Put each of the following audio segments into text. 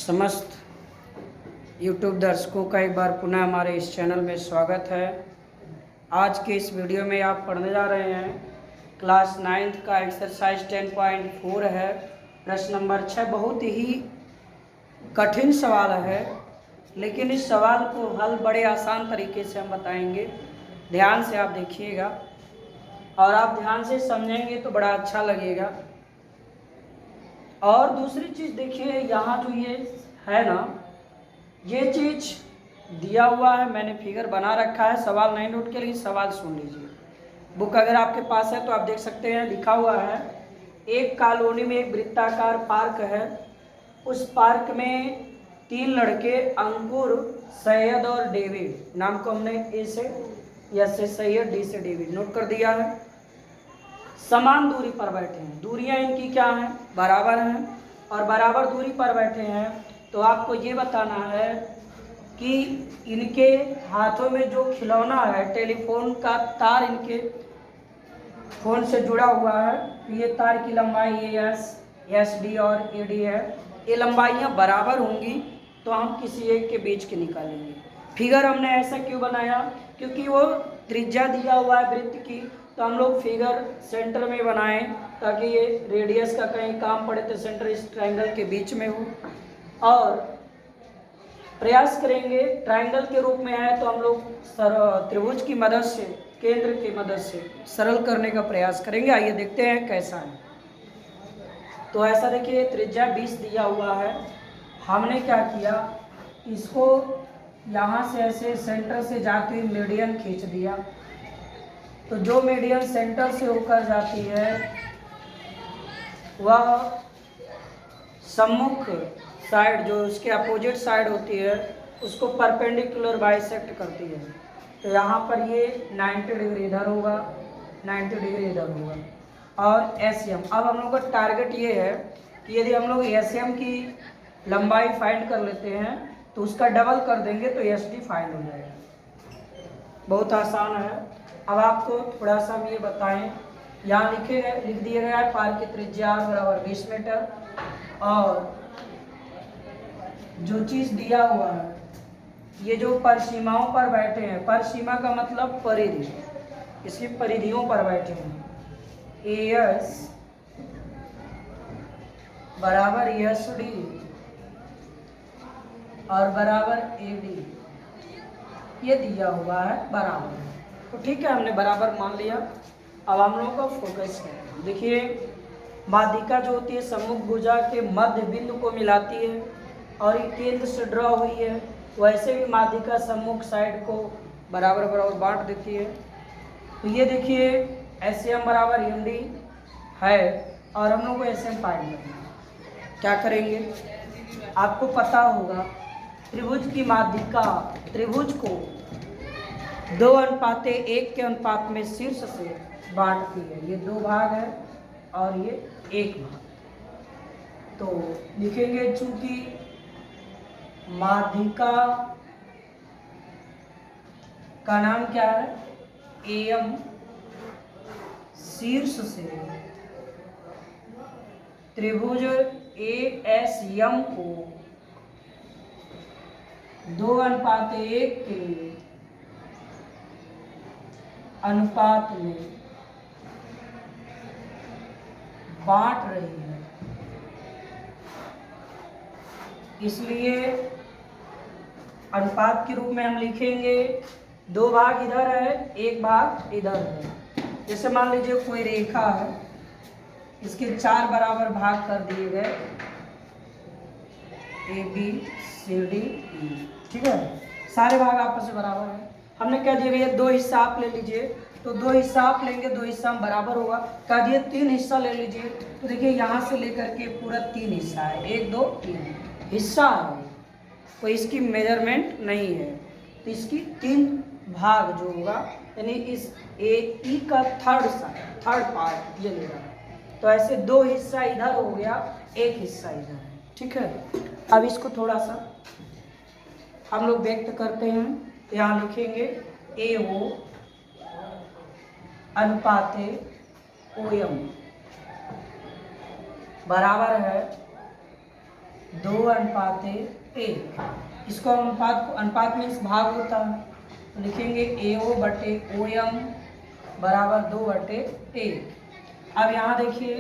समस्त YouTube दर्शकों का एक बार पुनः हमारे इस चैनल में स्वागत है। आज के इस वीडियो में आप पढ़ने जा रहे हैं क्लास 9th का एक्सरसाइज 10.4 है, प्रश्न नंबर 6। बहुत ही कठिन सवाल है, लेकिन इस सवाल को हल बड़े आसान तरीके से हम बताएंगे। ध्यान से आप देखिएगा और आप ध्यान से समझेंगे तो बड़ा अच्छा लगेगा। और दूसरी चीज़ देखिए, यहाँ जो ये है ना, ये चीज़ दिया हुआ है, मैंने फिगर बना रखा है। सवाल नहीं नोट के लिए सवाल सुन लीजिए। बुक अगर आपके पास है तो आप देख सकते हैं, लिखा हुआ है एक कॉलोनी में एक वृत्ताकार पार्क है। उस पार्क में 3 लड़के अंकुर, सैयद और डेविड, नाम को हमने ए से एस से सैयद, डी से डेविड नोट कर दिया है। समान दूरी पर बैठे हैं, दूरियां इनकी क्या हैं, बराबर हैं, और बराबर दूरी पर बैठे हैं। तो आपको ये बताना है कि इनके हाथों में जो खिलौना है, टेलीफोन का तार इनके फोन से जुड़ा हुआ है। तो ये तार की लंबाई एस डी और ए डी है। ये लंबाइयाँ बराबर होंगी तो हम किसी एक के बीच के निकालेंगे। फिगर हमने ऐसा क्यों बनाया, क्योंकि वो त्रिज्या दिया हुआ है वृत्त की, तो हम लोग फिगर सेंटर में बनाएं ताकि ये रेडियस का कहीं काम पड़े तो सेंटर इस ट्रायंगल के बीच में हो। और प्रयास करेंगे ट्रायंगल के रूप में है तो हम लोग त्रिभुज की मदद से, केंद्र की मदद से सरल करने का प्रयास करेंगे। आइए देखते हैं कैसा है। तो ऐसा देखिए, त्रिज्या 20 दिया हुआ है। हमने क्या किया, इसको यहाँ से ऐसे सेंटर से जाती हुई मीडियन खींच दिया। तो जो मीडियन सेंटर से होकर जाती है वह सम्मुख साइड, जो उसके अपोजिट साइड होती है, उसको परपेंडिकुलर बाइसेक्ट करती है। तो यहाँ पर ये 90 डिग्री इधर होगा, 90 डिग्री इधर होगा। और एसएम, अब हम लोग का टारगेट ये है कि यदि हम लोग एसएम की लंबाई फाइंड कर लेते हैं तो उसका डबल कर देंगे तो एसडी फाइंड हो जाएगा। बहुत आसान है। अब आपको थोड़ा सा हम ये बताएं, यहाँ लिख दिया गया है पार्क की त्रिज्या बराबर 20 मीटर, और जो चीज़ दिया हुआ है, ये जो परिसीमाओं पर बैठे हैं, परिसीमा का मतलब परिधि, इसकी परिधियों पर बैठे हैं। एस बराबर एस डी और बराबर ए डी, ये दिया हुआ है बराबर। तो ठीक है, हमने बराबर मान लिया। अब हम लोगों का फोकस है, देखिए माध्यिका जो होती है सम्मुख भुजा के मध्य बिंदु को मिलाती है और ये केंद्र से ड्रॉ हुई है। वैसे भी माध्यिका सम्मुख साइड को बराबर बराबर बांट देती है। तो ये देखिए एस एम बराबर एम डी है और हम लोग को एस एम फाइंड करना है। क्या करेंगे, आपको पता होगा त्रिभुज की माध्यिका त्रिभुज को 2:1 के अनुपात में शीर्ष से बांटती है। ये 2 भाग है और ये 1 भाग। तो लिखेंगे, चूंकि माध्यिका का नाम क्या है, एम, शीर्ष से त्रिभुज ए एस एम को 2:1 के अनुपात में बांट रही है, इसलिए अनुपात के रूप में हम लिखेंगे 2 भाग इधर है, 1 भाग इधर है। जैसे मान लीजिए कोई रेखा है, इसके 4 बराबर भाग कर दिए गए, A B C D E, ठीक है, सारे भाग आपस में बराबर है। हमने कह दिया भैया 2 हिस्सा आप ले लीजिए, तो 2 हिस्सा आप लेंगे, 2 हिस्सा हम बराबर होगा। कह दिए 3 हिस्सा ले लीजिए, तो देखिए यहाँ से लेकर के पूरा 3 हिस्सा है, 1 2 3 हिस्सा है, कोई इसकी मेजरमेंट नहीं है। तो इसकी 3 भाग जो होगा, यानी इस ए ई का थर्ड पार्ट ये ले रहा है। तो ऐसे 2 हिस्सा इधर हो गया, 1 हिस्सा इधर है, ठीक है। अब इसको थोड़ा सा हम लोग व्यक्त करते हैं। तो यहाँ लिखेंगे ए ओ अनुपाते ओ एम बराबर है 2:1। इसको अनुपात में इस भाग होता है, तो लिखेंगे AO बटे OM बराबर 2/1। अब यहाँ देखिए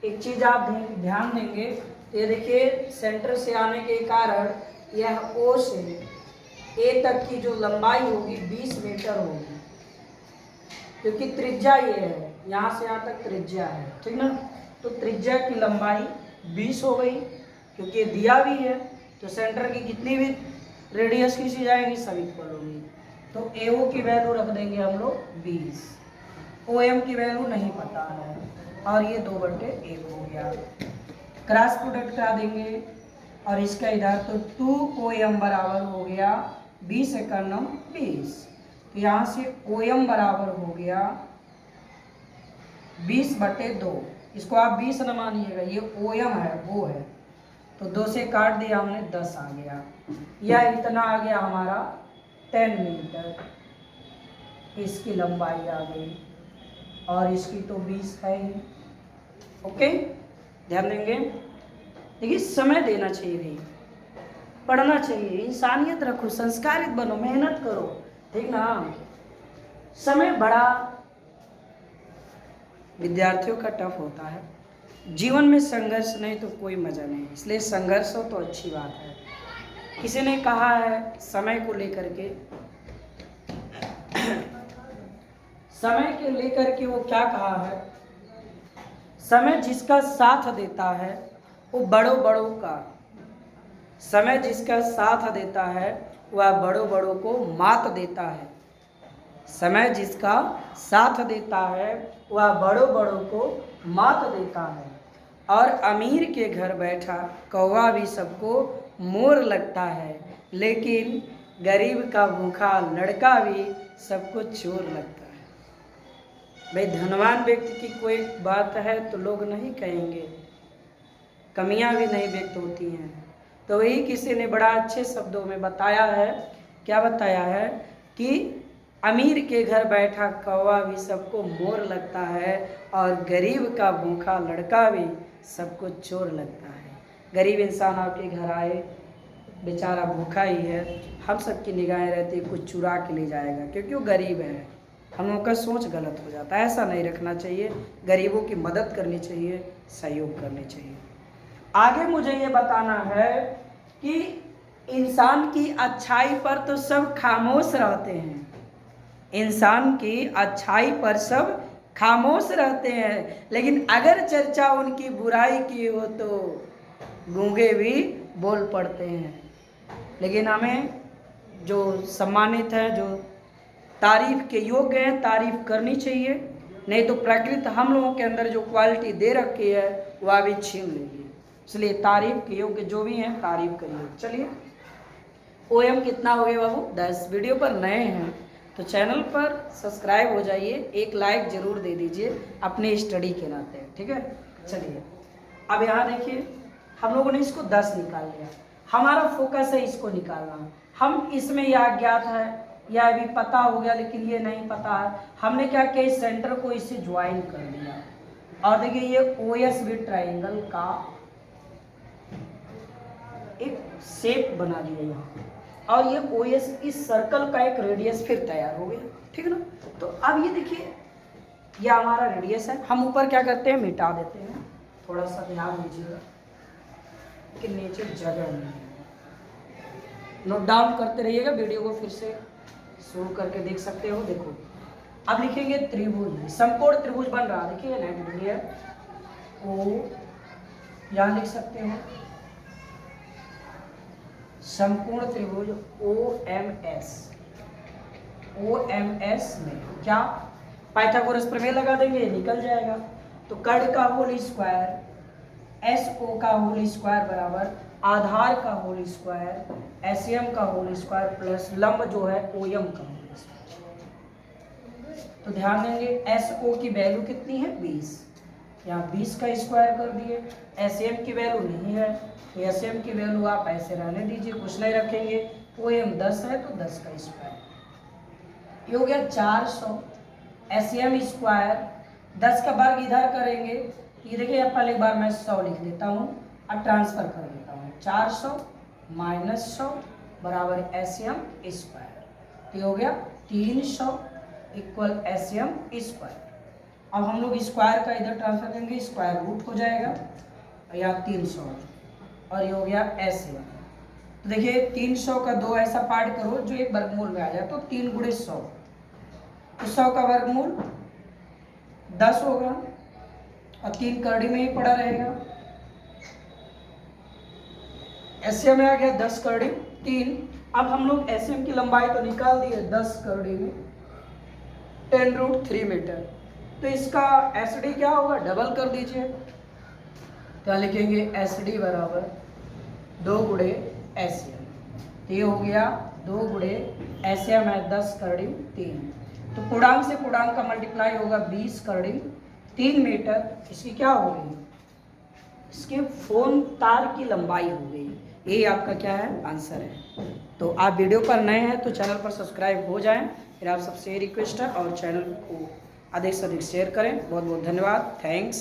एक चीज़ आप ध्यान देंगे, तो ये देखिए सेंटर से आने के कारण यह O से A तक की जो लंबाई होगी 20 मीटर होगी, क्योंकि त्रिज्या ये है, यहाँ से यहाँ तक त्रिज्या है, ठीक ना। तो त्रिज्या की लंबाई 20 हो गई, क्योंकि ये दिया भी है, तो सेंटर की जितनी भी रेडियस खींची जाएगी सब इक्वल होगी। तो AO की वैल्यू रख देंगे हम लोग 20, OM की वैल्यू नहीं पता है, और ये 2/1 हो गया। क्रॉस प्रोडक्ट करा देंगे और इसका इधर, तो 2OM बराबर हो गया 20 एकड़ 20। तो यहाँ से OM बराबर हो गया 20/2। इसको आप 20 न मानिएगा, ये OM है वो है, तो 2 से काट दिया हमने, 10 आ गया। यह इतना आ गया हमारा 10 मीटर, इसकी लंबाई आ गई, और इसकी तो 20 है ही। ओके, ध्यान देंगे। देखिए समय देना चाहिए भाई, पढ़ना चाहिए, इंसानियत रखो, संस्कारित बनो, मेहनत करो, ठीक ना। समय बड़ा विद्यार्थियों का टफ होता है, जीवन में संघर्ष नहीं तो कोई मजा नहीं, इसलिए संघर्ष हो तो अच्छी बात है। किसी ने कहा है समय को लेकर के, समय के लेकर के वो क्या कहा है, समय जिसका साथ देता है वो बड़ों बड़ों का, समय जिसका साथ देता है वह बड़ों बड़ों को मात देता है। समय जिसका साथ देता है वह बड़ों बड़ों को मात देता है, और अमीर के घर बैठा कौवा भी सबको मोर लगता है, लेकिन गरीब का भूखा लड़का भी सबको चोर लगता है। भाई धनवान व्यक्ति की कोई बात है तो लोग नहीं कहेंगे, कमियां भी नहीं व्यक्त होती हैं। तो वही किसी ने बड़ा अच्छे शब्दों में बताया है, क्या बताया है कि अमीर के घर बैठा कौवा भी सबको मोर लगता है, और गरीब का भूखा लड़का भी सबको चोर लगता है। गरीब इंसान आपके घर आए, बेचारा भूखा ही है, हम सबकी निगाहें रहती कुछ चुरा के ले जाएगा, क्योंकि वो गरीब है। हम लोगों का सोच गलत हो जाता है, ऐसा नहीं रखना चाहिए, गरीबों की मदद करनी चाहिए, सहयोग करनी चाहिए। आगे मुझे ये बताना है कि इंसान की अच्छाई पर तो सब खामोश रहते हैं, इंसान की अच्छाई पर सब खामोश रहते हैं, लेकिन अगर चर्चा उनकी बुराई की हो तो गूंगे भी बोल पड़ते हैं। लेकिन हमें जो सम्मानित है, जो तारीफ के योग्य है, तारीफ करनी चाहिए, नहीं तो प्रकृति हम लोगों के अंदर जो क्वालिटी दे रखी है वह भी छीन लेगी। इसलिए तारीफ के योग्य जो भी हैं तारीफ करिए। चलिए, OM कितना हो गया बाबू? 10। वीडियो पर नए हैं तो चैनल पर सब्सक्राइब हो जाइए, एक लाइक जरूर दे दीजिए अपने स्टडी के नाते, ठीक है। चलिए अब यहाँ देखिए, हम लोगों ने इसको 10 निकाल लिया, हमारा फोकस है इसको निकालना। हम इसमें यह अज्ञात है, यह भी पता हो गया, लेकिन ये नहीं पता है। हमने क्या किया, इस सेंटर को इससे ज्वाइन कर दिया, और देखिए ये OS भी ट्राइंगल का एक शेप बना दिया यहाँ, और ये OS इस सर्कल का एक रेडियस फिर तैयार हो गया, ठीक ना। तो अब ये देखिए, ये हमारा रेडियस है, हम ऊपर क्या करते हैं, मिटा देते हैं। थोड़ा सा ध्यान दीजिएगा कि नीचे जगह नहीं है, नोट डाउन करते रहिएगा, वीडियो को फिर से शुरू करके देख सकते हो। देखो अब लिखेंगे त्रिभुज, समकोण त्रिभुज बन रहा, देखिए 90 डिग्री है, O यहाँ लिख सकते हो, समकोण त्रिभुज OMS में क्या पाइथागोरस प्रमेय लगा देंगे, निकल जाएगा। तो कर्ण का होल स्क्वायर SO का होल स्क्वायर बराबर आधार का होल स्क्वायर SM का होल स्क्वायर प्लस लंब जो है OM का होल स्क्वायर। तो ध्यान देंगे SO की वैल्यू कितनी है, 20, यहाँ 20 का स्क्वायर कर दिए। SM की वैल्यू नहीं है तो SM की वैल्यू आप ऐसे रहने दीजिए, कुछ नहीं रखेंगे। OM 10 है तो 10 का स्क्वायर, ये हो गया 400। SM स्क्वायर 10 का वर्ग इधर करेंगे, ये देखिए पहले एक बार मैं 100 लिख देता हूँ, अब ट्रांसफर कर देता हूँ, 400 माइनस 100 बराबर SM स्क्वायर। तो ये हो गया 300 इक्वल SM स्क्वायर। अब हम लोग स्क्वायर का इधर ट्रांसफर करेंगे, स्क्वायर रूट हो जाएगा, या 300 और ये हो गया SM। तो देखिए 300 का 2 ऐसा पार्ट करो जो एक वर्गमूल में आ जाए, तो 3 गुणे 100, तो 100 का वर्गमूल 10 होगा और 3 करड़ी में ही पड़ा रहेगा। SM में आ गया 10 करड़ी 3। अब हम लोग SM की लंबाई तो निकाल दी है 10 करड़ी में 10√3 मीटर, तो इसका SD क्या होगा, डबल कर दीजिए। क्या लिखेंगे, SD बराबर 2 गुणे SM। तो ये हो गया 2 गुणे SM है 10 करड़ी 3, तो पूर्णांक से पूर्णांक का मल्टीप्लाई होगा 20 करड़ी 3 मीटर। इसकी क्या हो गई, इसके फोन तार की लंबाई हो गई। ये आपका क्या है, आंसर है। तो आप वीडियो पर नए हैं तो चैनल पर सब्सक्राइब हो जाएं। फिर आप सबसे रिक्वेस्ट है और चैनल को अधिक से अधिक शेयर करें। बहुत बहुत धन्यवाद, थैंक्स।